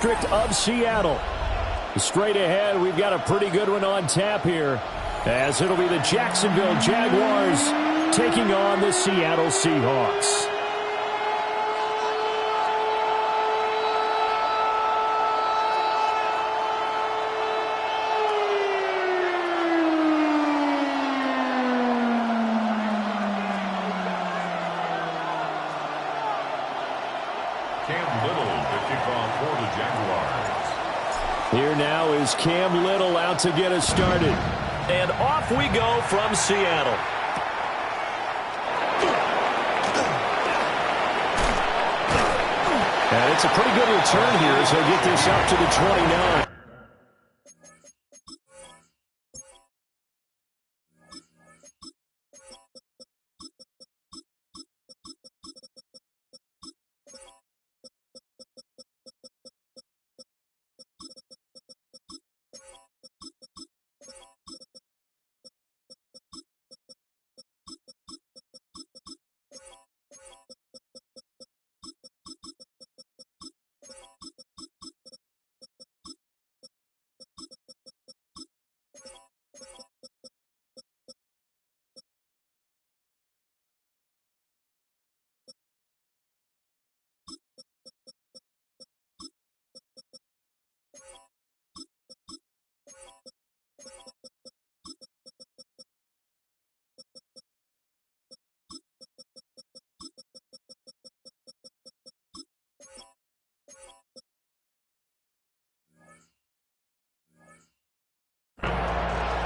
Of Seattle. Straight ahead, we've got a pretty good one on tap here, as it'll be the Jacksonville Jaguars taking on the Seattle Seahawks. Here now is Cam Little out to get us started. And off we go from Seattle. And it's a pretty good return here as he'll get this up to the 29.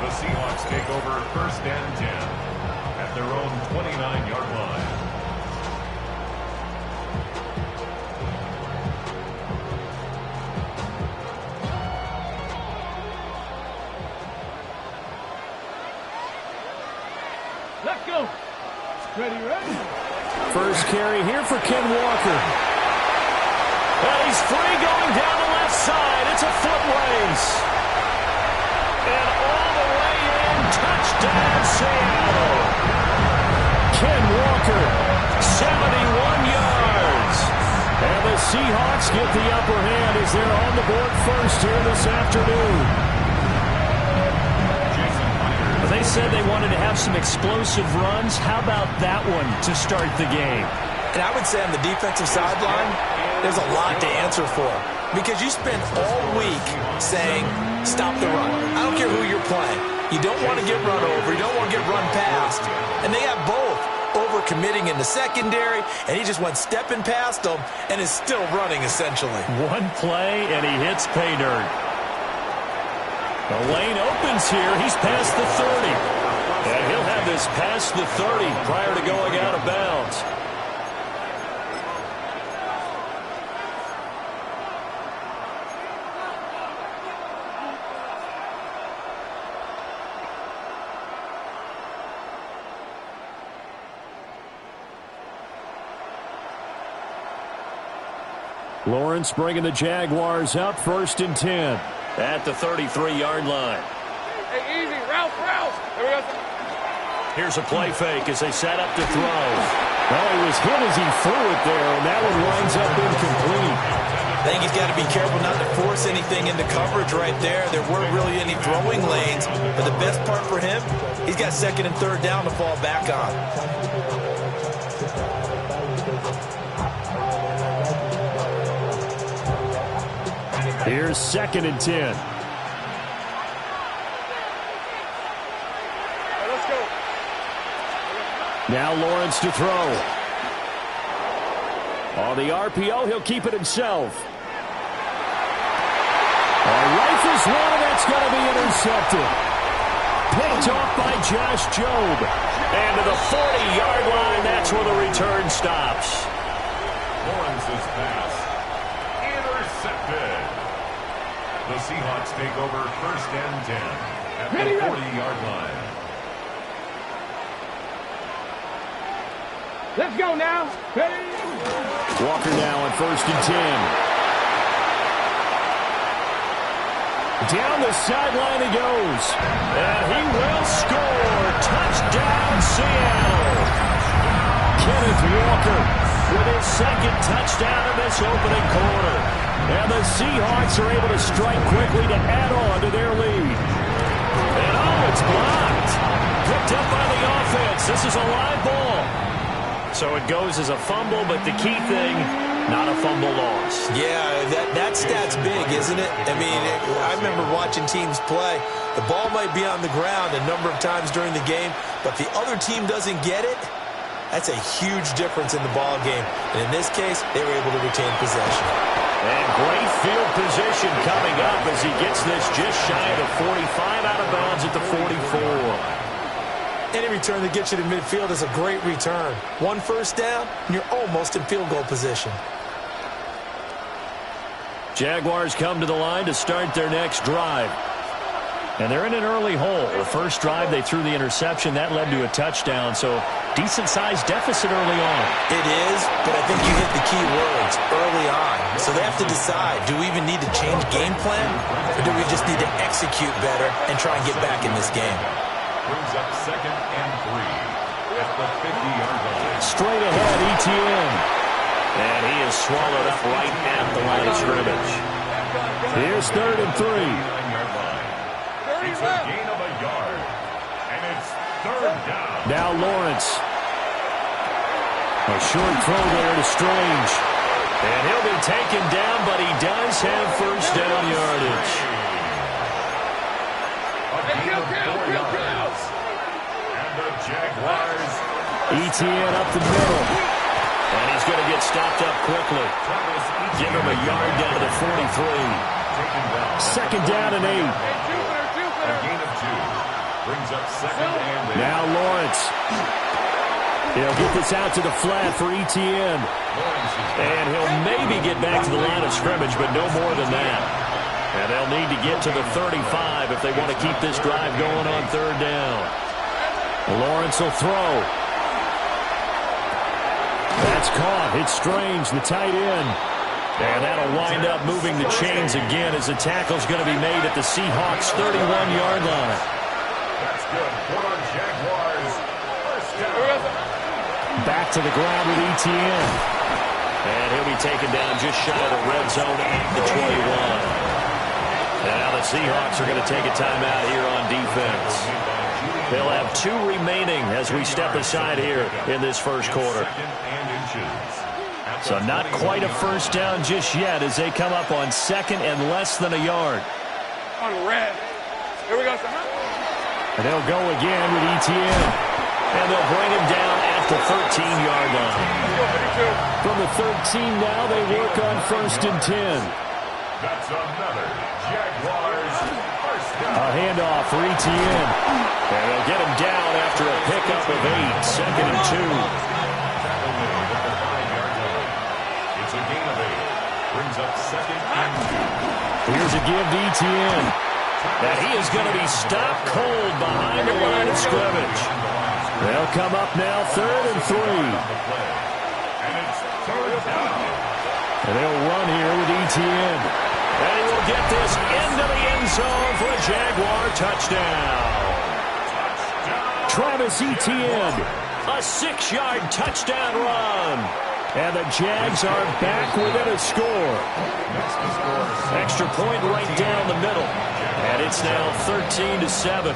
The Seahawks take over 1st and 10 at their own 29-yard line. Let's go. Ready. First carry here for Ken Walker. And he's free going down the left side. It's a foot race. And all the way in, touchdown Seattle. Ken Walker, 71 yards. And the Seahawks get the upper hand as they're on the board first here this afternoon. They said they wanted to have some explosive runs. How about that one to start the game? And I would say on the defensive sideline, there's a lot to answer for. Because you spend all week saying, stop the run. I don't care who you're playing. You don't want to get run over. You don't want to get run past. And they have both. Over-committing in the secondary, and he just went stepping past them and is still running, essentially. One play, and he hits pay dirt. The lane opens here. He's past the 30. And he'll have this past the 30 prior to going out of bounds. Lawrence bringing the Jaguars up 1st and 10 at the 33-yard line. Hey, easy. Route. There we go. Here's a play fake as they set up to throw. Well, he was hit as he threw it there, and that one winds up incomplete. I think he's got to be careful not to force anything into coverage right there. There weren't really any throwing lanes, but the best part for him, he's got 2nd and 3rd down to fall back on. Here's 2nd and 10. Let's go. Now Lawrence to throw. On the RPO, he'll keep it himself. Rifles one, that's going to be intercepted. Picked off by Josh Jobe. And to the 40-yard line, that's where the return stops. Lawrence's pass intercepted. The Seahawks take over 1st and 10 at the 40-yard line. Let's go now. Ready. Walker now on 1st and 10. Down the sideline he goes. And he will score. Touchdown, Seattle. Kenneth Walker with his second touchdown in this opening quarter. And the Seahawks are able to strike quickly to add on to their lead. And it's blocked. Picked up by the offense. This is a live ball. So it goes as a fumble, but the key thing, not a fumble loss. Yeah, that stat's big, isn't it? I mean, I remember watching teams play. The ball might be on the ground a number of times during the game, but the other team doesn't get it. That's a huge difference in the ball game. And in this case, they were able to retain possession. And great field position coming up as he gets this just shy of 45 out of bounds at the 44. Any return that gets you to midfield is a great return. One first down, and you're almost in field goal position. Jaguars come to the line to start their next drive. And they're in an early hole. The first drive, they threw the interception. That led to a touchdown, so decent-sized deficit early on. It is, but I think you hit the key words, early on. So they have to decide, do we even need to change game plan, or do we just need to execute better and try and get back in this game? Brings up 2nd and 3 at the 50-yard line. Straight ahead, Etienne. And he is swallowed up right at the line of scrimmage. Here's 3rd and 3. 39-yard line. It's a gain of a yard. And it's 3rd down. Now Lawrence. A short throw there to Strange. And he'll be taken down, but he does have first down yardage. Jaguars. Etienne up the middle. And he's going to get stopped up quickly. Give him a yard down to the 43. 2nd down and 8. A gain of 2. Brings up 2nd and 8. Now Lawrence. He'll get this out to the flat for Etienne. And he'll maybe get back to the line of scrimmage, but no more than that. And they'll need to get to the 35 if they want to keep this drive going on 3rd down. Lawrence will throw. That's caught. It's Strange, the tight end. And that'll wind up moving the chains again as the tackle's going to be made at the Seahawks' 31-yard line. That's good for our Jaguars. First down. Back to the ground with Etienne. And he'll be taken down just shy of the red zone at the 21. And now the Seahawks are going to take a timeout here on defense. They'll have 2 remaining as we step aside here in this first quarter. So not quite a first down just yet as they come up on 2nd and less than a yard. On red. Here we go. And they'll go again with Etienne. And they'll bring him down at the 13-yard line. From the 13 now, they work on 1st and 10. That's another Jaguars first down. A handoff for Etienne. And they'll get him down after a pickup of 8. 2nd and 2. It's a gain of 8. Brings up 2nd and 2. Here's a give to Etienne. And he is going to be stopped cold behind the line of scrimmage. They'll come up now 3rd and 3. And it's 3rd down. And they'll run here with Etienne. And he will get this into the end zone for a Jaguar touchdown. Travis Etienne, a 6-yard touchdown run. And the Jags are back within a score. Extra point right down the middle. And it's now 13-7.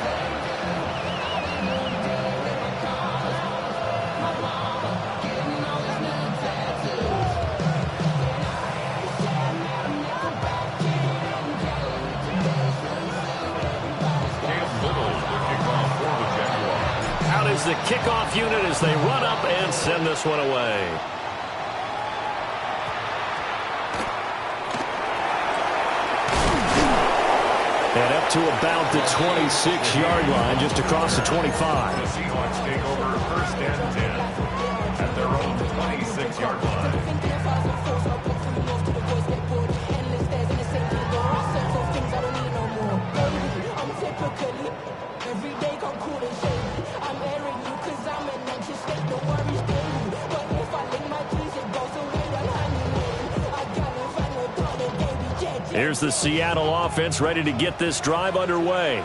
The kickoff unit as they run up and send this one away. And up to about the 26-yard line, just across the 25. The Seahawks take over 1st and 10 at their own 26-yard line. Here's the Seattle offense ready to get this drive underway.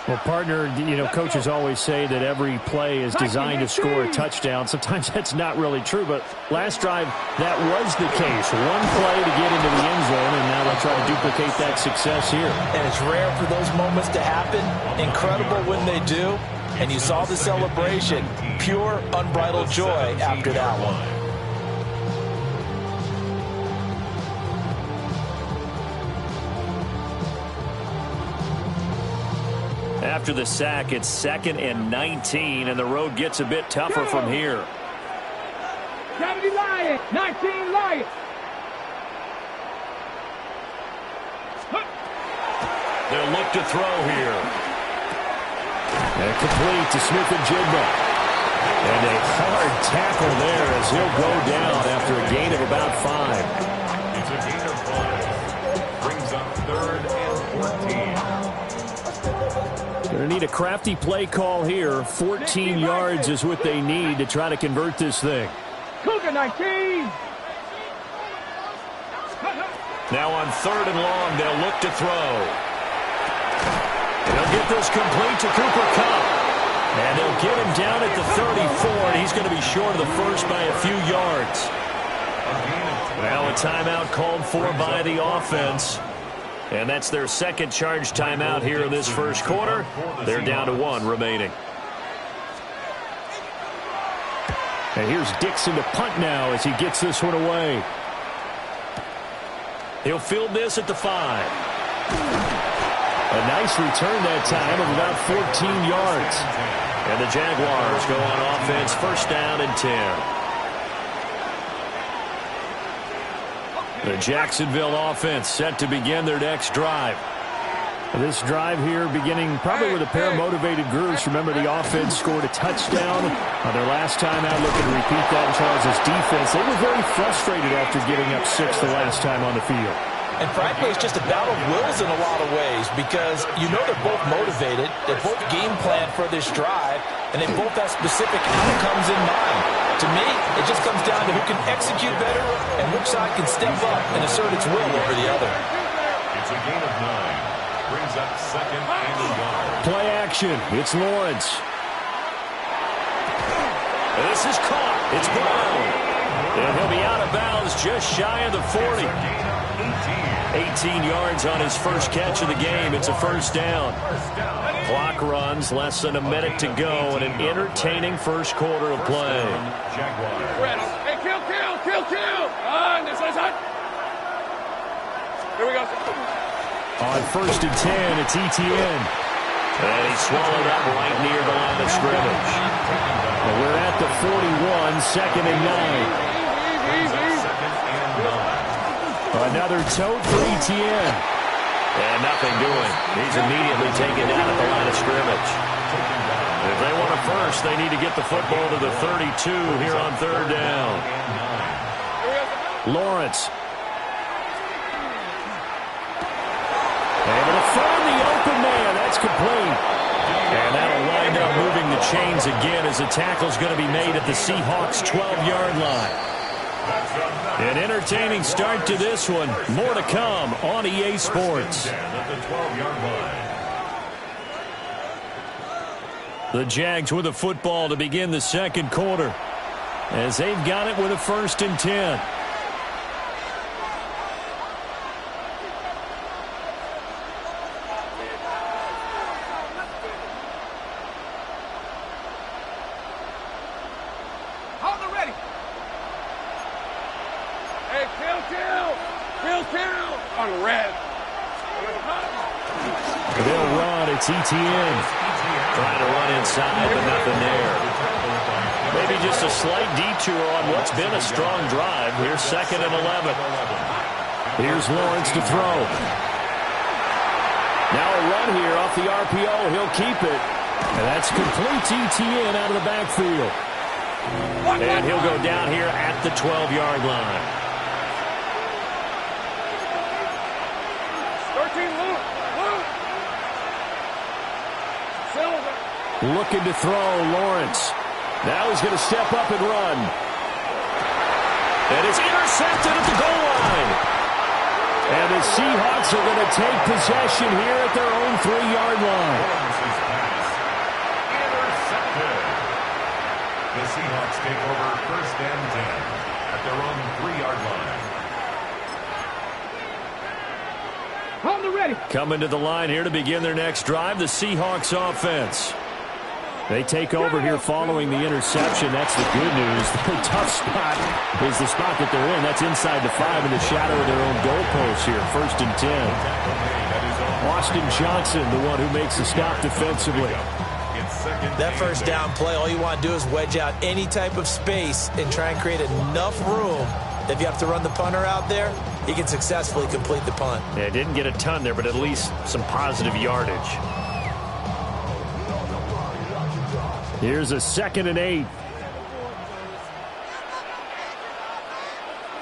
Well, partner, coaches always say that every play is designed to score a touchdown. Sometimes that's not really true, but last drive, that was the case. One play to get into the end zone, and now they'll try to duplicate that success here. And it's rare for those moments to happen. Incredible when they do. And you saw the celebration. Pure, unbridled joy after that one. After the sack, it's 2nd and 19, and the road gets a bit tougher from here. 70 Lions, 19 Lions. They'll look to throw here. And complete to Smith-Njigba. And a hard tackle there as he'll go down after a gain of about 5. It's a gain of 5. Brings up 3rd and 14. Going to need a crafty play call here. 14 yards is what they need to try to convert this thing. Cougar 19. Now on 3rd and long, they'll look to throw. They'll get this complete to Cooper Kupp. And they'll get him down at the 34, and he's going to be short of the first by a few yards. Now a timeout called for by the offense. And that's their second charge timeout here in this first quarter. They're down to 1 remaining. And here's Dixon to punt now as he gets this one away. He'll field this at the 5. A nice return that time of about 14 yards. And the Jaguars go on offense, 1st down and 10. The Jacksonville offense set to begin their next drive. This drive here beginning probably with a pair of motivated groups. Remember, the offense scored a touchdown on their last time out, looking to repeat that in Charles' defense. They were very frustrated after giving up 6 the last time on the field. And frankly, it's just a battle of wills in a lot of ways because they're both motivated, they both game plan for this drive, and they both have specific outcomes in mind. To me, it just comes down to who can execute better and which side can step up and assert its will over the other. It's a gain of 9. Brings up 2nd and a yard. Play action. It's Lawrence. This is caught. It's Brown. And he'll be out of bounds just shy of the 40. 18 yards on his first catch of the game. It's a 1st down. Clock runs, less than a minute to go, and an entertaining first quarter of play. Hey, kill. This is hot. Here we go. On 1st and 10, it's Etienne. And he swallowed up right near the line of scrimmage. And we're at the 41, 2nd and 9. Another tote for Etienne. And nothing doing. He's immediately taken down at the line of scrimmage. If they want a first, they need to get the football to the 32 here on 3rd down. Lawrence. Able to find the open man. That's complete. And that'll wind up moving the chains again as the tackle's going to be made at the Seahawks' 12-yard line. An entertaining start to this one. More to come on EA Sports. The Jags with a football to begin the second quarter as they've got it with a 1st and 10. On red. They'll run. It's Etienne. Trying to run inside, but nothing there. Maybe just a slight detour on what's been a strong drive. Here's 2nd and 11. Here's Lawrence to throw. Now a run here off the RPO. He'll keep it. And that's complete to Etienne out of the backfield. And he'll go down here at the 12-yard line. 13, Luke. Silver. Looking to throw, Lawrence. Now he's going to step up and run. And it's intercepted at the goal line. And the Seahawks are going to take possession here at their own 3-yard line. Intercepted. The Seahawks take over first and 10 at their own 3-yard line. Hold it ready. Coming to the line here to begin their next drive, the Seahawks offense. They take over here following the interception. That's the good news. The tough spot is the spot that they're in. That's inside the 5 in the shadow of their own goalpost here. First and 10. Austin Johnson, the one who makes the stop defensively. That first down play, all you want to do is wedge out any type of space and try and create enough room. If you have to run the punter out there, he can successfully complete the punt. Yeah, didn't get a ton there, but at least some positive yardage. Here's a 2nd and 8.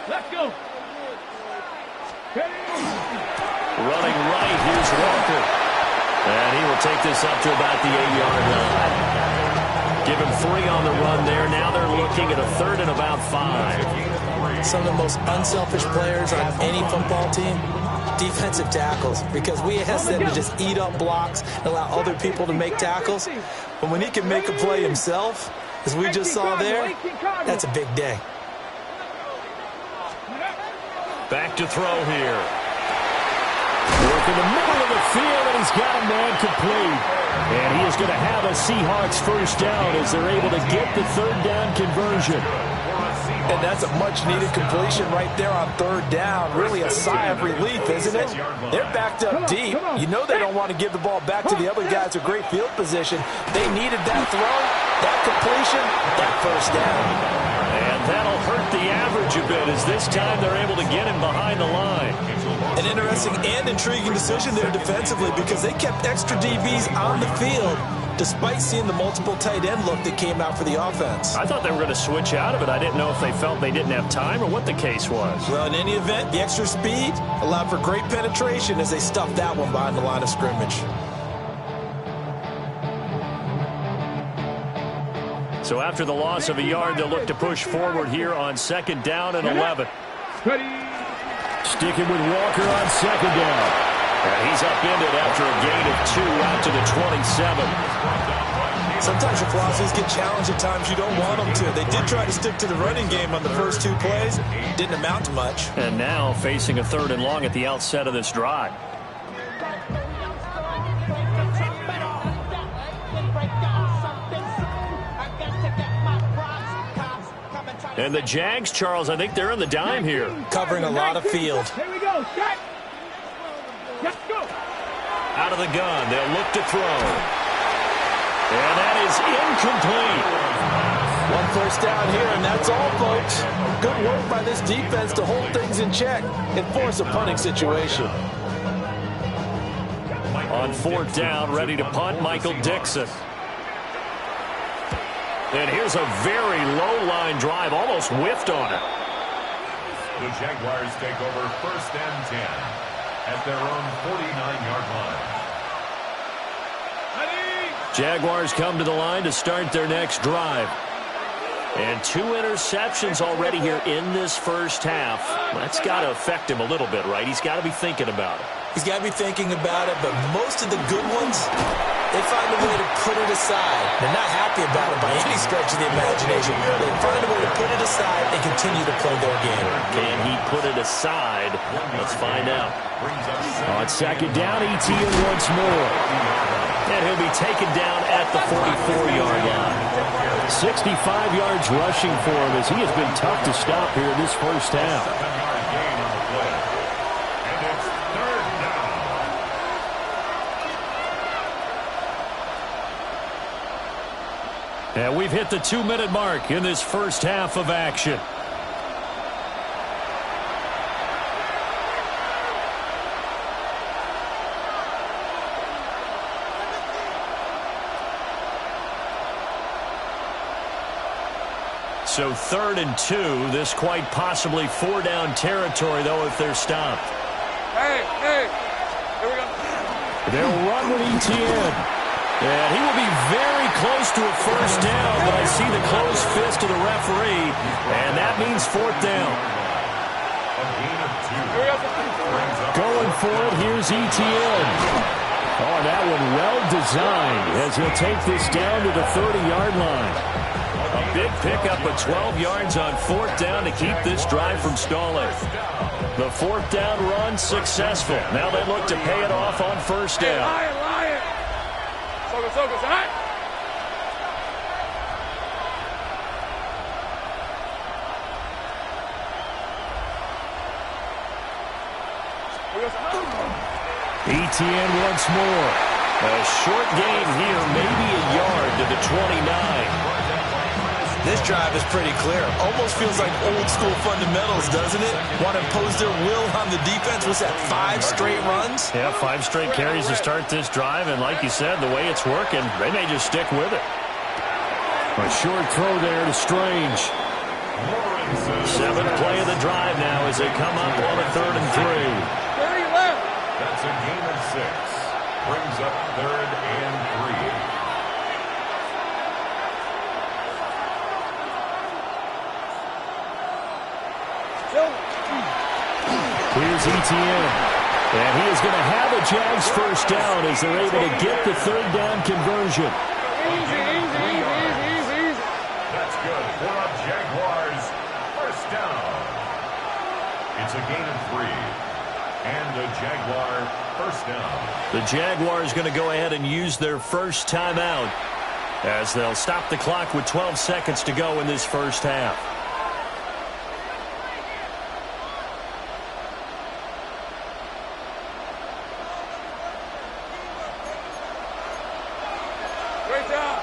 Let's go. Running right, here's Walker. And he will take this up to about the 8-yard line. Give him 3 on the run there. Now they're looking at a 3rd and about 5. Some of the most unselfish players on any football team, defensive tackles, because we ask them to just eat up blocks and allow other people to make tackles. But when he can make a play himself, as we just saw there, that's a big day. Back to throw here. Work in the middle of the field, and he's got a man complete. And he is going to have a Seahawks first down as they're able to get the 3rd down conversion. And that's a much-needed completion right there on 3rd down. Really a sigh of relief, isn't it? They're backed up deep. You know they don't want to give the ball back to the other guys with great field position. They needed that throw, that completion, that first down. And that'll hurt the average a bit as this time they're able to get him behind the line. An interesting and intriguing decision there defensively because they kept extra DBs on the field despite seeing the multiple tight end look that came out for the offense. I thought they were going to switch out of it. I didn't know if they felt they didn't have time or what the case was. Well, in any event, the extra speed allowed for great penetration as they stuffed that one behind the line of scrimmage. So after the loss of a yard, they'll look to push forward here on 2nd down and 11. Sticking with Walker on 2nd down. And he's upended after a gain of 2 out to the 27. Sometimes your philosophies get challenged at times you don't want them to. They did try to stick to the running game on the first 2 plays. Didn't amount to much. And now facing a 3rd and long at the outset of this drive. And the Jags, Charles, I think they're in the dime here. Covering a lot of field. Here we go. Set. Let's go. Out of the gun. They'll look to throw. And that is incomplete. 1 first down here, and that's all, folks. Good work by this defense to hold things in check and force a punting situation. On 4th down, ready to punt, Michael Dixon. And here's a very low-line drive, almost whiffed on it. The Jaguars take over first and 10 at their own 49-yard line. Jaguars come to the line to start their next drive. And 2 interceptions already here in this first half. That's got to affect him a little bit, right? He's got to be thinking about it. He's got to be thinking about it, but most of the good ones, they find a way to put it aside. They're not happy about it by any stretch of the imagination. They find a way to put it aside and continue to play their game. Can he put it aside? Let's find out. On 2nd down, ETN once more. And he'll be taken down at the 44-yard line. 65 yards rushing for him as he has been tough to stop here in this first half. And we've hit the 2-minute mark in this first half of action. So 3rd and 2. This quite possibly 4-down territory, though, if they're stopped. Hey, here we go. They'll run with ETN. And he will be very close to a first down, but I see the closed fist of the referee, and that means 4th down. gain of 2. Here we go. Going for it, here's Etienne. Oh, that one well designed as he'll take this down to the 30-yard line. A big pickup of 12 yards on 4th down to keep this drive from stalling. The 4th down run successful. Now they look to pay it off on 1st down. Lion. Focus, all right? Etienne once more. A short gain here, maybe a yard to the 29. This drive is pretty clear. Almost feels like old school fundamentals, doesn't it? Want to impose their will on the defense. What's that, 5 straight runs? Yeah, 5 straight carries to start this drive, and like you said, the way it's working, they may just stick with it. A short throw there to Strange. 7th play of the drive now as they come up on a 3rd and 3. 30 left. That's a gain of 6. Brings up 3rd and 3. Here's Etienne. And he is going to have a Jags 1st down as they're able to get the 3rd down conversion. Easy. That's good for the Jaguars. 1st down. It's a gain of 3. And a Jaguar 1st down. The Jaguars going to go ahead and use their first timeout as they'll stop the clock with 12 seconds to go in this 1st half. Great job.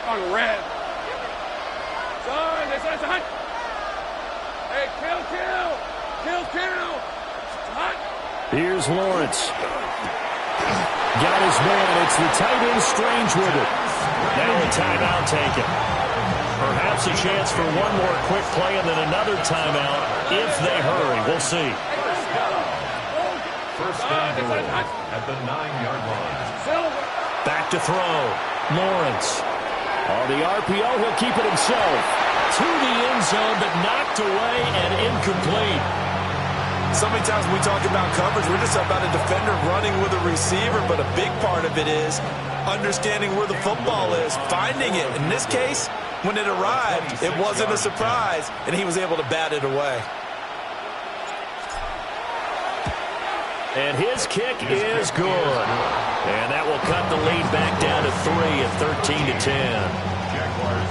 On red. Son. Hey, kill. Hot. Here's Lawrence. Got his man. It's the tight end Strange with it. Now a timeout taken. Perhaps a chance for one more quick play and then another timeout if they hurry. We'll see. 1st down goal at the 9-yard line. Silver. Back to throw. Lawrence. On the RPO, he'll keep it himself. To the end zone, but knocked away and incomplete. So many times when we talk about coverage, we're just about a defender running with a receiver, but a big part of it is understanding where the football is, finding it. In this case, when it arrived, it wasn't a surprise, and he was able to bat it away. And his kick is good. And that will cut the lead back down to 3 at 13-10.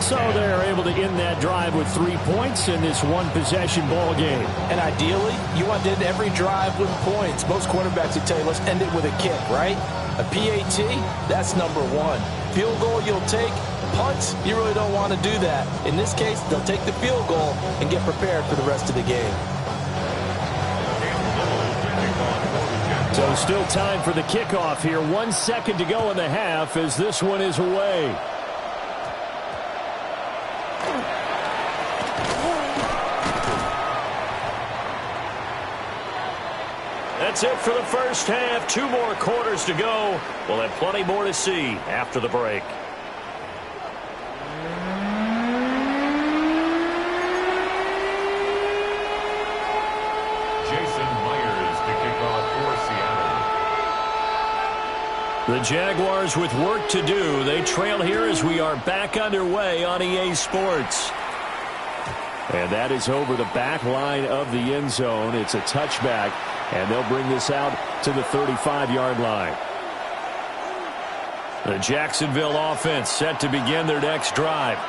So they're able to end that drive with 3 points in this one-possession ball game. And ideally, you want to end every drive with points. Most quarterbacks would tell you, let's end it with a kick, right? A PAT, that's number 1. Field goal you'll take. Punts, you really don't want to do that. In this case, they'll take the field goal and get prepared for the rest of the game. So still time for the kickoff here. 1 second to go in the half as this one is away. That's it for the 1st half. 2 more quarters to go. We'll have plenty more to see after the break. Jason Myers to kick off for Seattle. The Jaguars with work to do. They trail here as we are back underway on EA Sports. And that is over the back line of the end zone. It's a touchback, and they'll bring this out to the 35-yard line. The Jacksonville offense set to begin their next drive.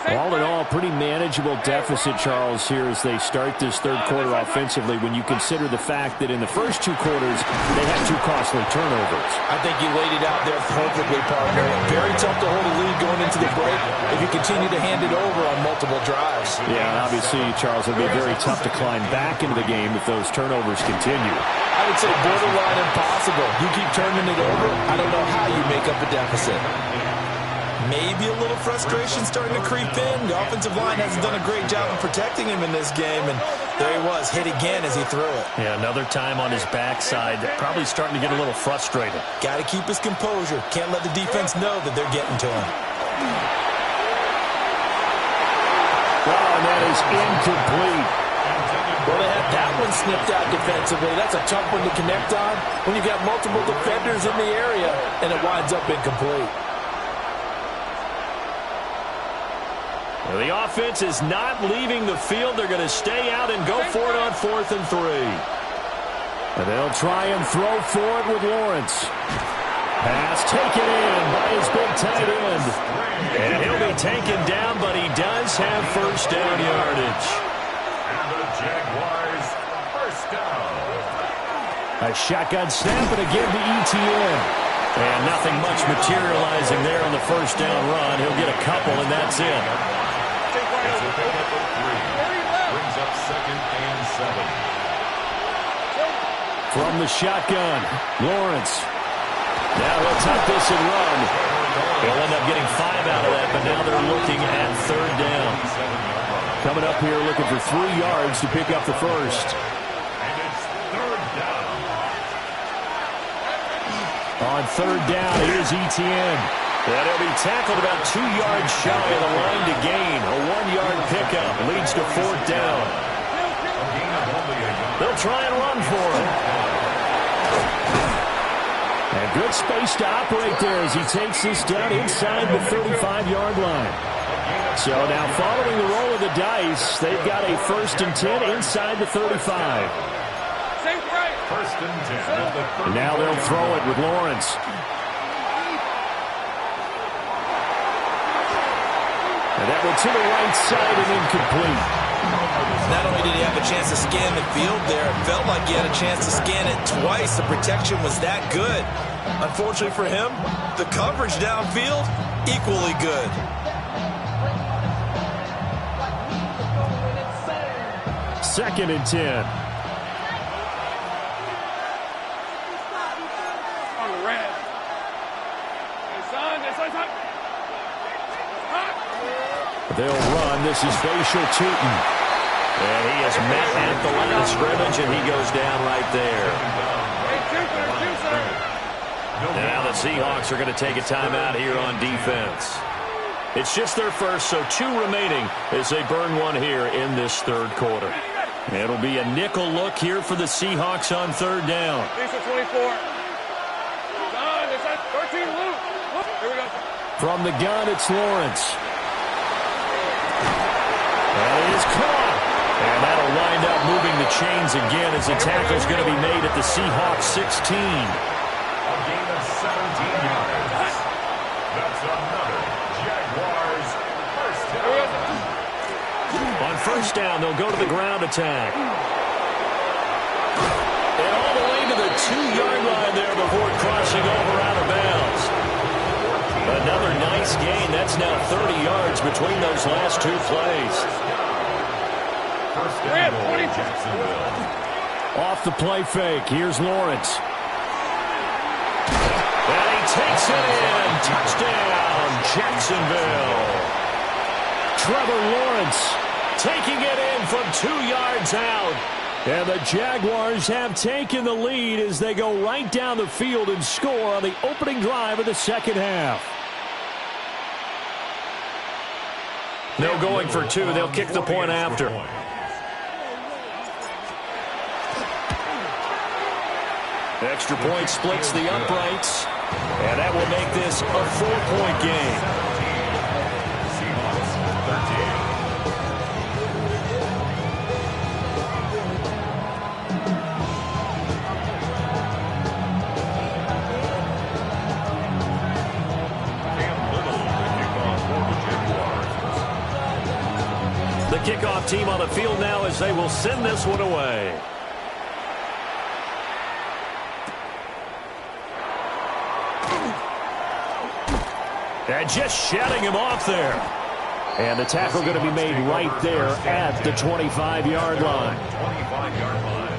All in all, pretty manageable deficit, Charles, here as they start this 3rd quarter offensively when you consider the fact that in the first 2 quarters, they had 2 costly turnovers. I think you laid it out there perfectly, partner. Very tough to hold a lead going into the break if you continue to hand it over on multiple drives. Yeah, and obviously, Charles, it'll be very tough to climb back into the game if those turnovers continue. I would say borderline impossible. You keep turning it over, I don't know how you make up a deficit. Maybe a little frustration starting to creep in. The offensive line hasn't done a great job of protecting him in this game, and there he was, hit again as he threw it. Yeah, another time on his backside, probably starting to get a little frustrated. Got to keep his composure. Can't let the defense know that they're getting to him. Well, and that is incomplete. Well, they had that one snipped out defensively. That's a tough one to connect on when you've got multiple defenders in the area, and it winds up incomplete. Well, the offense is not leaving the field. They're going to stay out and go for it on 4th and 3. And they'll try and throw for it with Lawrence. Pass taken in by his big tight end. And he'll be taken down, but he does have first down yardage. And the Jaguars first down. A shotgun snap and again to ETN. And nothing much materializing there on the first down run. He'll get a couple, and that's it. It's a pickup of 3. Brings up 2nd and 7. From the shotgun, Lawrence. Now he'll tuck this and run. They'll end up getting 5 out of that, but now they're looking at 3rd down. Coming up here looking for 3 yards to pick up the first. And it's 3rd down. On 3rd down, here's ETN. And he'll be tackled about 2 yards shy of the line to gain. A 1-yard pickup leads to 4th down. They'll try and run for it. And good space to operate there as he takes this down inside the 35-yard line. So now following the roll of the dice, they've got a 1st and 10 inside the 35. First and 10. And now they'll throw it with Lawrence. And that one to the right side and incomplete. Not only did he have a chance to scan the field there, it felt like he had a chance to scan it twice. The protection was that good. Unfortunately for him, the coverage downfield, equally good. Second and 10. They'll run. This is Facial Tootin. And he is met at the line of scrimmage, and he goes down right there. Now the Seahawks are going to take a timeout here on defense. It's just their first, so 2 remaining as they burn one here in this 3rd quarter. It'll be a nickel look here for the Seahawks on 3rd down. 24. From the gun, it's Lawrence. And it is caught. And that'll wind up moving the chains again as the tackle's going to be made at the Seahawks 16. A gain of 17 yards. That's another Jaguars first down. On 1st down, they'll go to the ground attack. And all the way to the 2-yard line there before crossing over out of bounds. Another nice gain. That's now 30 yards between those last 2 plays. First down, Jacksonville. Off the play fake. Here's Lawrence. And he takes it in. Touchdown, Jacksonville. Trevor Lawrence taking it in from 2 yards out. And the Jaguars have taken the lead as they go right down the field and score on the opening drive of the 2nd half. No going for 2. They'll kick the point after. Extra point splits the uprights. And that will make this a 4-point game. Seahawks 13. The kickoff team on the field now as they will send this one away. And just shutting him off there. And the tackle going to be made right there at the 25-yard line. 25-yard line.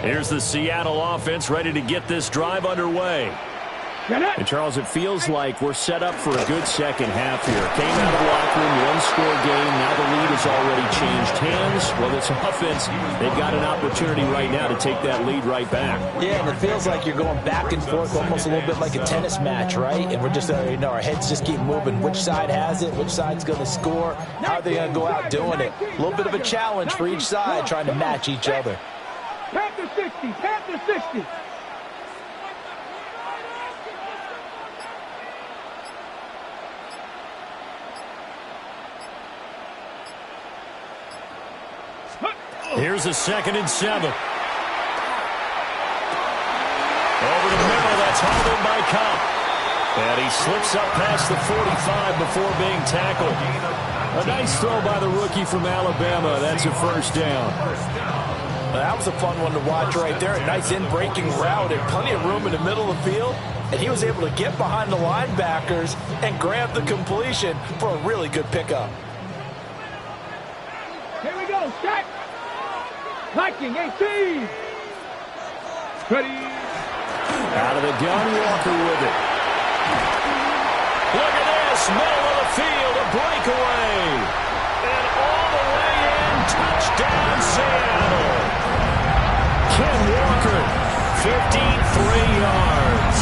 Here's the Seattle offense ready to get this drive underway. And, Charles, it feels like we're set up for a good second half here. Came out of the locker room, one-score game. Now the lead has already changed hands. Well, this offense, they've got an opportunity right now to take that lead right back. Yeah, and it feels like you're going back and forth almost a little bit like a tennis match, right? And we're just, our heads just keep moving. Which side has it? Which side's going to score? How are they going to go out doing it? A little bit of a challenge for each side trying to match each other. Panther 60, Panther 60. Here's a 2nd and 7. Over the middle, that's hauled in by Cobb. And he slips up past the 45 before being tackled. A nice throw by the rookie from Alabama. That's a 1st down. That was a fun one to watch right there. A nice in-breaking route and plenty of room in the middle of the field. And he was able to get behind the linebackers and grab the completion for a really good pickup. Here we go, stack. Viking 18. Ready. Out of the gun, Walker with it. Look at this, middle of the field, a breakaway. And all the way in, touchdown Seattle. Ken Walker, 53 yards.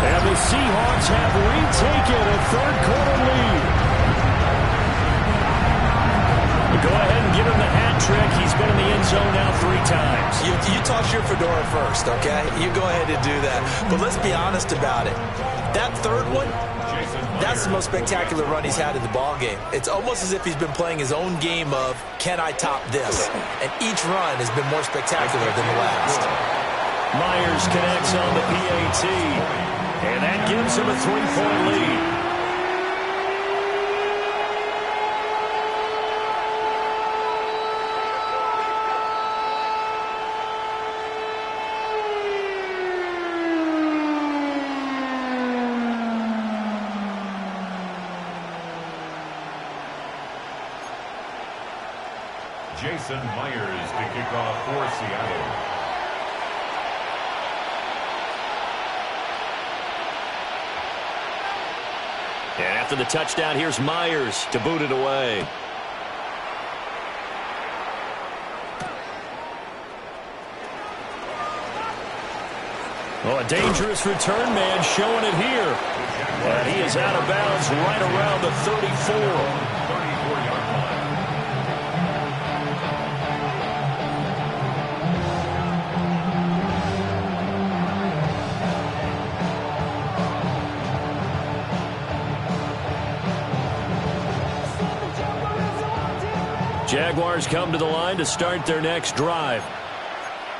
And the Seahawks have retaken a third-quarter lead. Go ahead and give him the hat trick. He's been in the end zone now 3 times. You toss your fedora first, okay? You go ahead and do that. But let's be honest about it. That third one, that's the most spectacular run he's had in the ballgame. It's almost as if he's been playing his own game of, can I top this? And each run has been more spectacular than the last. Myers connects on the PAT. And that gives him a 3-point lead. Jason Myers to kick off for Seattle. And after the touchdown, here's Myers to boot it away. Oh, a dangerous return man showing it here. And he is out of bounds right around the 34. Jaguars come to the line to start their next drive.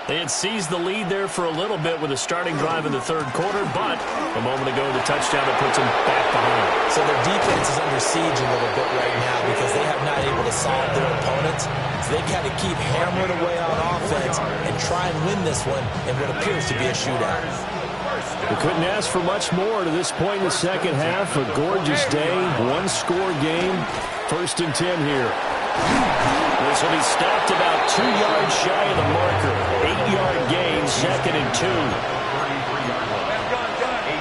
They had seized the lead there for a little bit with a starting drive in the third quarter, but a moment ago the touchdown that puts them back behind. So their defense is under siege a little bit right now because they have not able to solve their opponents. So they got to keep hammering away on offense and try and win this one in what appears to be a shootout. We couldn't ask for much more to this point in the second half. A gorgeous day, one-score game. 1st and 10 here. This will be stopped about 2 yards shy of the marker. 8-yard gain, 2nd and 2. 8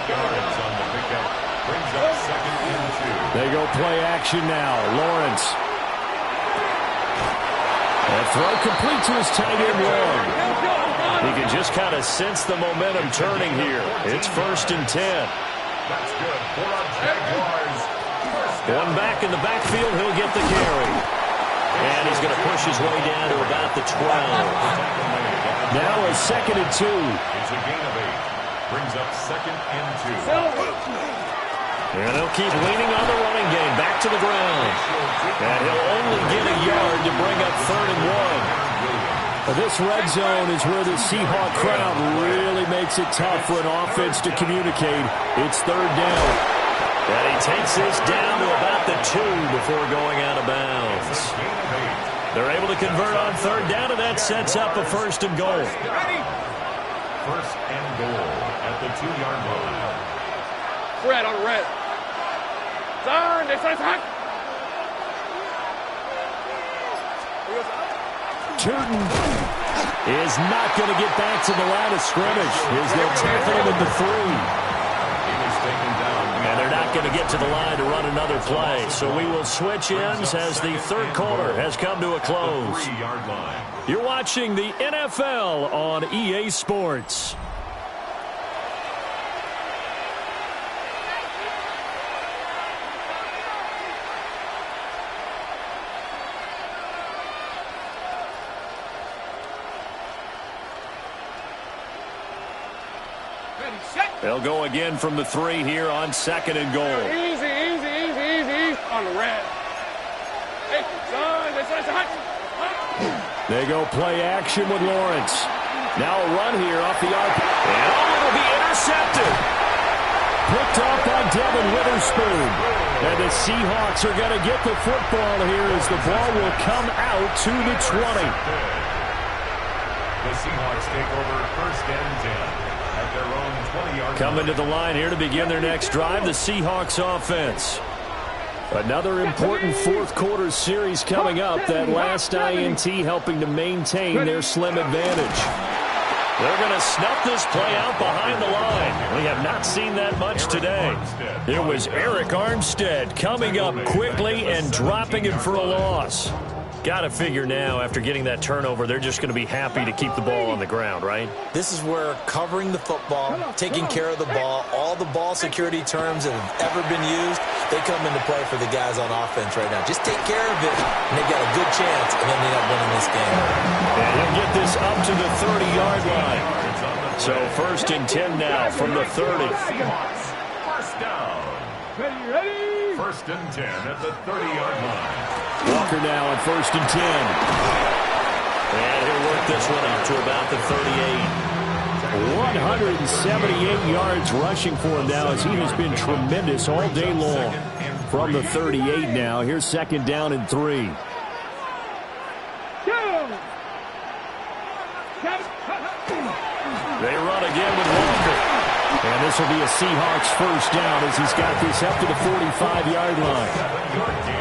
yards on the pickup. Brings up 2nd and 2. They go play action now. Lawrence. That throw complete to his tight end Long. He can just kind of sense the momentum turning here. It's 1st and 10. That's good for our Jaguars. One back in the backfield, he'll get the carry. And he's going to push his way down to about the 12. Now a 2nd and 2. It's a gain of 8. Brings up 2nd and 2. And they'll keep leaning on the running game. Back to the ground. And he'll only get a yard to bring up 3rd and 1. This red zone is where the Seahawk crowd really makes it tough for an offense to communicate. It's 3rd down. And he takes this down to about the 2 before going out of bounds. They're able to convert on 3rd down, and that sets up a 1st and goal. 1st and goal at the 2-yard line. Red on red. Turn, this is hot. Turton is not going to get back to the line of scrimmage as they'll tackle him at the 3. going to get to the line to run another play. So we will switch ends as the third quarter has come to a close. 3-yard line. You're watching the NFL on EA Sports. They'll go again from the 3 here on 2nd and goal. Easy, easy, easy, easy, easy. On the red. Hey, son, that's hot. They go play action with Lawrence. Now a run here off the arc. And it'll be intercepted. Picked up by Devin Witherspoon. And the Seahawks are going to get the football here as the ball will come out to the 20. The Seahawks take over 1st and 10. At their own 20-yard Coming to the line here to begin their next drive, the Seahawks offense. Another important fourth quarter series coming up. That last INT helping to maintain their slim advantage. They're going to snuff this play out behind the line. We have not seen that much today. It was Eric Armstead coming up quickly and dropping it for a loss. Got to figure now, after getting that turnover, they're just going to be happy to keep the ball on the ground, right? This is where covering the football, taking care of the ball, all the ball security terms that have ever been used, they come into play for the guys on offense right now. Just take care of it, and they've got a good chance, and then they end up winning this game. And he'll get this up to the 30-yard line. So 1st and 10 now from the 30. First down. Ready? 1st and 10 at the 30-yard line. Walker now on 1st and 10. And he'll work this one up to about the 38. 178 yards rushing for him now as he has been tremendous all day long. From the 38 now, here's 2nd down and 3. They run again with Walker. And this will be a Seahawks 1st down as he's got this up to the 45-yard line.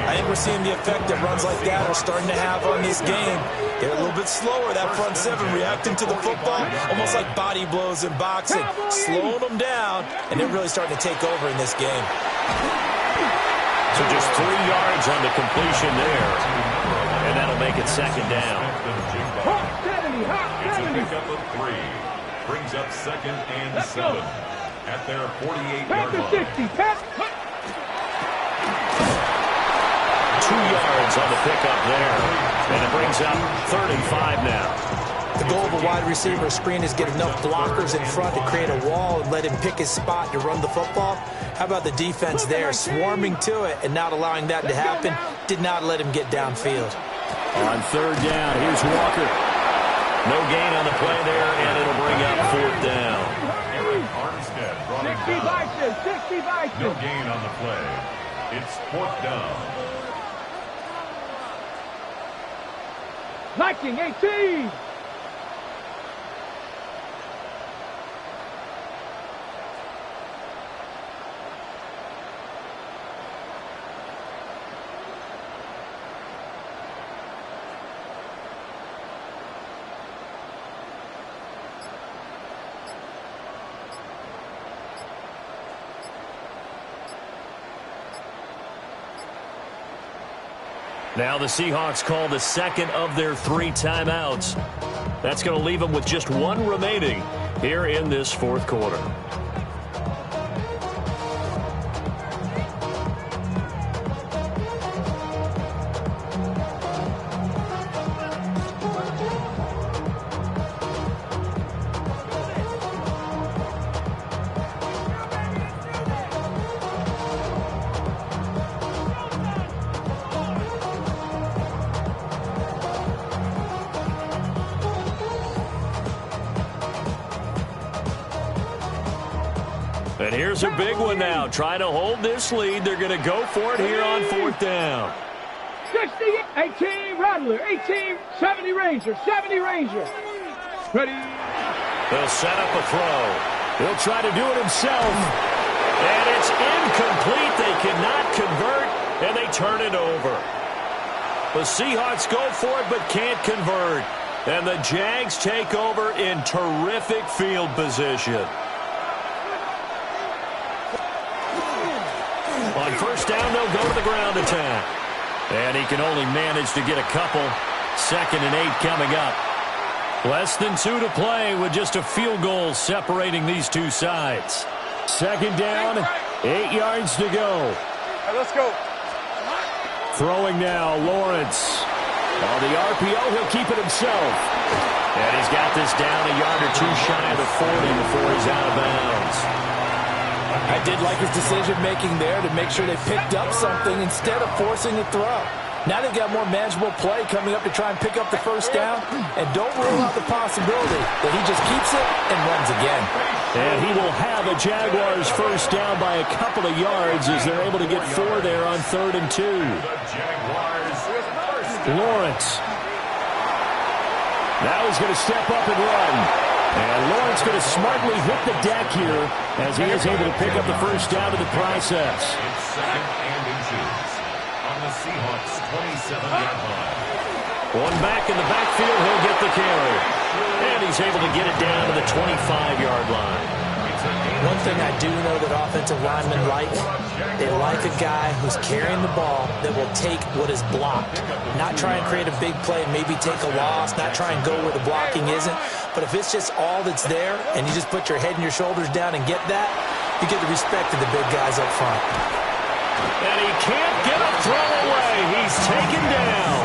I think we're seeing the effect that runs like that are starting to have on this game. They're a little bit slower, that front 7, reacting to the football, almost like body blows in boxing, slowing them down, and they're really starting to take over in this game. So just 3 yards on the completion there, and that'll make it 2nd down. It's a pickup of 3. Brings up 2nd and 7 at their 48-yard line. 2 yards on the pickup there, and it brings up 3rd and 5 now. The goal of a wide receiver screen is get enough blockers in front to create a wall and let him pick his spot to run the football. How about the defense there, swarming to it and not allowing that to happen? Did not let him get downfield. On 3rd down, here's Walker. No gain on the play there, and it'll bring up 4th down. Eric Armstead brought him down. No gain on the play. It's 4th down. Viking 18. Now the Seahawks call the 2nd of their 3 timeouts. That's going to leave them with just 1 remaining here in this 4th quarter. And here's a big one now. Trying to hold this lead. They're going to go for it here on 4th down. 60, 18, Rattler, 18, 70 Ranger, 70 Ranger. Ready? They'll set up a throw. He'll try to do it himself. And it's incomplete. They cannot convert, and they turn it over. The Seahawks go for it but can't convert. And the Jags take over in terrific field position. first down, they'll go to the ground attack. And he can only manage to get a couple. 2nd and 8 coming up. Less than 2 to play with just a field goal separating these two sides. 2nd down, 8 yards to go. Let's go. Throwing now, Lawrence. On the RPO, he'll keep it himself. And he's got this down a yard or 2 shy of the 40 before he's out of bounds. I did like his decision-making there to make sure they picked up something instead of forcing the throw. Now they've got more manageable play coming up to try and pick up the first down. And don't rule out the possibility that he just keeps it and runs again. And he will have a Jaguars first down by a couple of yards as they're able to get 4 there on 3rd and 2. Lawrence. Now he's going to step up and run. And Lawrence going to smartly hit the deck here as he is able to pick up the first down in the process. It's 2nd and inches on the Seahawks 27-yard line. One back in the backfield, he'll get the carry. And he's able to get it down to the 25-yard line. One thing I do know that offensive linemen like, they like a guy who's carrying the ball that will take what is blocked. Not try and create a big play, maybe take a loss, not try and go where the blocking isn't. But if it's just all that's there and you just put your head and your shoulders down and get that, you get the respect of the big guys up front. And he can't get a throw away. He's taken down.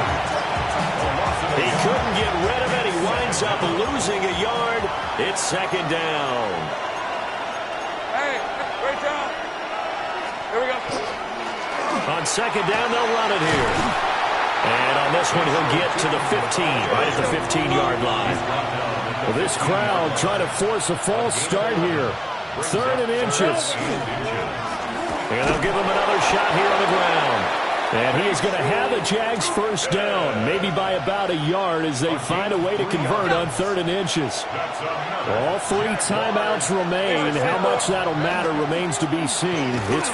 He couldn't get rid of it. He winds up losing a yard. It's 2nd down. Hey, great job. Here we go. On 2nd down, they'll run it here. And on this one, he'll get to the 15, right at the 15-yard line. Well, this crowd trying to force a false start here. 3rd and inches. And they'll give him another shot here on the ground. And he is going to have a Jags first down, maybe by about a yard as they find a way to convert on 3rd and inches. All 3 timeouts remain. How much that'll matter remains to be seen. It's